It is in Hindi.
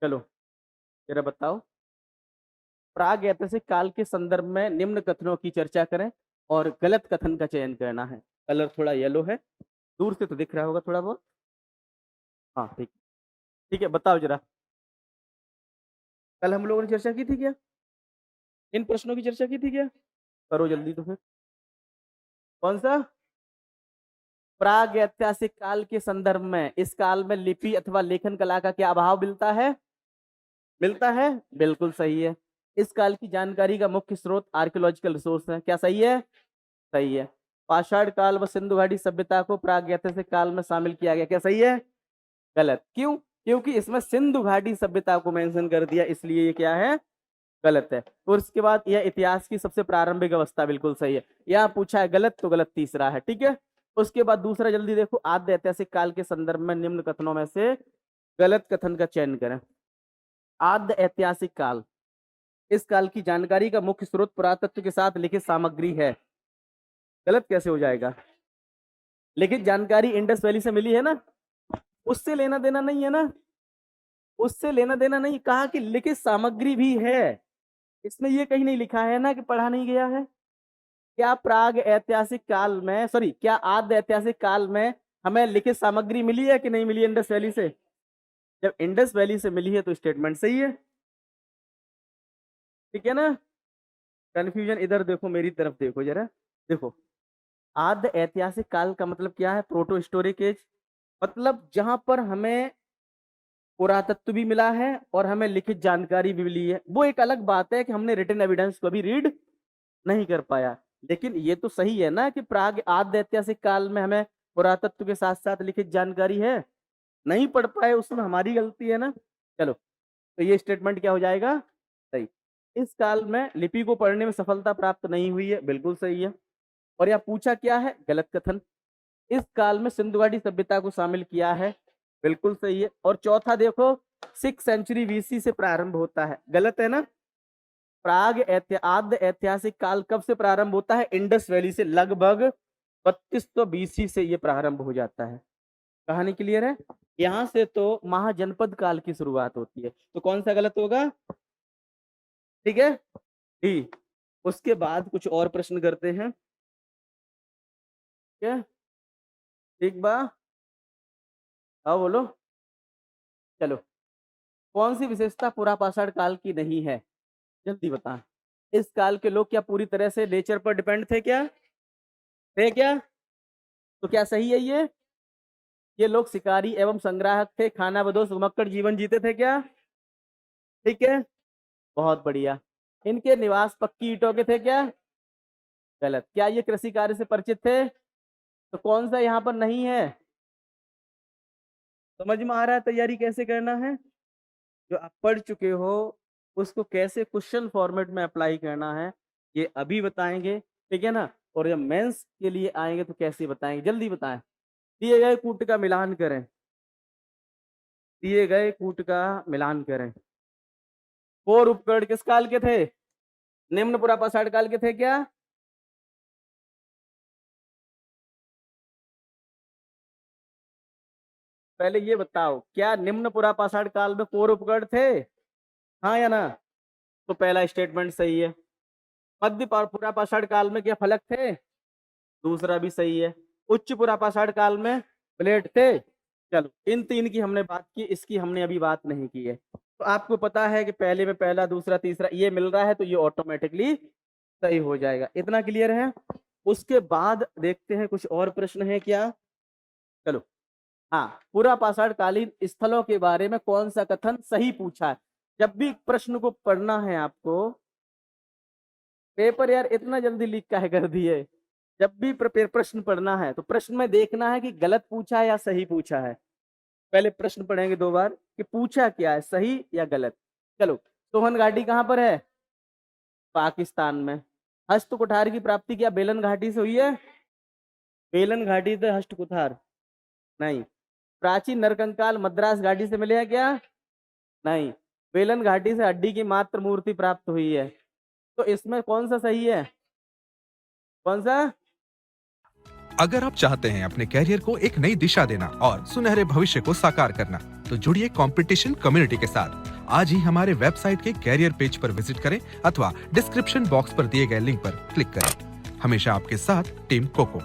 चलो जरा बताओ। प्रागैतिहासिक काल के संदर्भ में निम्न कथनों की चर्चा करें और गलत कथन का चयन करना है। कलर थोड़ा येलो है, दूर से तो दिख रहा होगा थोड़ा बहुत। हाँ ठीक, ठीक है बताओ जरा। कल हम लोगों ने चर्चा की थी क्या? इन प्रश्नों की चर्चा की थी क्या? करो जल्दी तो फिर। कौन सा? प्रागैतिहासिक काल के संदर्भ में इस काल में लिपि अथवा लेखन कला का क्या अभाव मिलता है? मिलता है, बिल्कुल सही है। इस काल की जानकारी का मुख्य स्रोत आर्कियोलॉजिकल रिसोर्स है। क्या सही है? सही है। पाषाण काल व सिंधु घाटी सभ्यता को प्रागैतिहासिक काल में शामिल किया गया। क्या सही है? गलत। क्यों? क्योंकि इसमें सिंधु घाटी सभ्यता को मेंशन कर दिया, इसलिए ये क्या है? गलत है। और उसके बाद यह इतिहास की सबसे प्रारंभिक अवस्था, बिल्कुल सही है। यहाँ पूछा है गलत तो गलत तीसरा है, ठीक है। उसके बाद दूसरा जल्दी देखो, आद्य ऐतिहासिक काल के संदर्भ में निम्न कथनों में से गलत कथन का चयन करें। आद्य ऐतिहासिक काल, इस काल की जानकारी का मुख्य स्रोत पुरातत्व के साथ लिखित सामग्री है। गलत कैसे हो जाएगा? लिखित जानकारी इंडस वैली से मिली है ना, उससे लेना देना नहीं है ना, उससे लेना देना नहीं। कहा कि लिखित सामग्री भी है, इसमें ये कहीं नहीं लिखा है ना कि पढ़ा नहीं गया है। क्या प्राग ऐतिहासिक काल में, सॉरी, क्या आद्य ऐतिहासिक काल में हमें लिखित सामग्री मिली है कि नहीं मिली इंडस वैली से? जब इंडस वैली से मिली है तो स्टेटमेंट सही है, ठीक है ना। कंफ्यूजन इधर देखो, मेरी तरफ देखो जरा। देखो, आद्य ऐतिहासिक काल का मतलब क्या है? प्रोटो हिस्टोरिक एज, मतलब जहां पर हमें पुरातत्व भी मिला है और हमें लिखित जानकारी भी मिली है। वो एक अलग बात है कि हमने रिटन एविडेंस को भी रीड नहीं कर पाया, लेकिन ये तो सही है ना कि प्राग आद्य ऐतिहासिक काल में हमें पुरातत्व के साथ साथ लिखित जानकारी है। नहीं पढ़ पाए, उसमें हमारी गलती है ना। चलो, तो ये स्टेटमेंट क्या हो जाएगा? सही। इस काल में लिपि को पढ़ने में सफलता प्राप्त नहीं हुई है, बिल्कुल सही है। और यहाँ पूछा क्या है? गलत कथन। इस काल में सिंधु घाटी सभ्यता को शामिल किया है, बिल्कुल सही है। और चौथा देखो, 6 सेंचुरी बीसी से प्रारंभ होता है, गलत है ना। आद्य ऐतिहासिक काल कब से प्रारंभ होता है? इंडस वैली से, लगभग 3200 बीसी से ये प्रारंभ हो जाता है। कहानी क्लियर है? यहां से तो महाजनपद काल की शुरुआत होती है, तो कौन सा गलत होगा? ठीक है, डी। उसके बाद कुछ और प्रश्न करते हैं, ठीक है। ठीक बा, हाँ बोलो। चलो, कौन सी विशेषता पुरापाषाण काल की नहीं है? जल्दी बता। इस काल के लोग क्या पूरी तरह से नेचर पर डिपेंड थे क्या? थे क्या? तो क्या सही है ये लोग शिकारी एवं संग्राहक थे, खानाबदोश घुमक्कड़ जीवन जीते थे क्या? ठीक है, बहुत बढ़िया। इनके निवास पक्की ईंटों के थे क्या? गलत। क्या ये कृषि कार्य से परिचित थे? तो कौन सा यहाँ पर नहीं है? समझ में आ रहा है तैयारी कैसे करना है? जो आप पढ़ चुके हो उसको कैसे क्वेश्चन फॉर्मेट में अप्लाई करना है, ये अभी बताएंगे, ठीक है ना। और जब मेंस के लिए आएंगे तो कैसे बताएंगे, जल्दी बताएं। दिए गए कूट का मिलान करें, दिए गए कूट का मिलान करें। 4 उपकरण किस काल के थे? निम्न पुरापाषाण काल के थे क्या? पहले ये बताओ, क्या निम्न पुरापाषाण काल में 4 उपकरण थे? हाँ या ना? तो पहला स्टेटमेंट सही है। मध्य पुरापाषाण काल में क्या फलक थे? दूसरा भी सही है। उच्च पुरापाषाण काल में प्लेट थे। चलो, इन 3 की हमने बात की, इसकी हमने अभी बात नहीं की है। तो आपको पता है कि पहले में पहला, दूसरा, तीसरा ये मिल रहा है, तो ये ऑटोमेटिकली सही हो जाएगा। इतना क्लियर है? उसके बाद देखते हैं कुछ और प्रश्न है क्या। चलो, हाँ, पुरापाषाण कालीन स्थलों के बारे में कौन सा कथन सही पूछा है? जब भी प्रश्न को पढ़ना है आपको, पेपर यार इतना जल्दी लीक काहे कर दिए। जब भी प्रश्न पढ़ना है तो प्रश्न में देखना है कि गलत पूछा है या सही पूछा है। पहले प्रश्न पढ़ेंगे 2 बार कि पूछा क्या है, सही या गलत। चलो, सोहन घाटी कहाँ पर है? पाकिस्तान में। हस्त कुठार की प्राप्ति क्या बेलन घाटी से हुई है? बेलन घाटी से हस्त कुठार नहीं। प्राचीन नरकंकाल मद्रास घाटी से मिले हैं क्या? नहीं। बेलन घाटी से हड्डी की मात्र मूर्ति प्राप्त हुई है। तो इसमें कौन सा सही है? कौन सा? अगर आप चाहते हैं अपने कैरियर को एक नई दिशा देना और सुनहरे भविष्य को साकार करना, तो जुड़िए कंपटीशन कम्युनिटी के साथ। आज ही हमारे वेबसाइट के कैरियर पेज पर विजिट करें अथवा डिस्क्रिप्शन बॉक्स पर दिए गए लिंक पर क्लिक करें। हमेशा आपके साथ टीम कोको।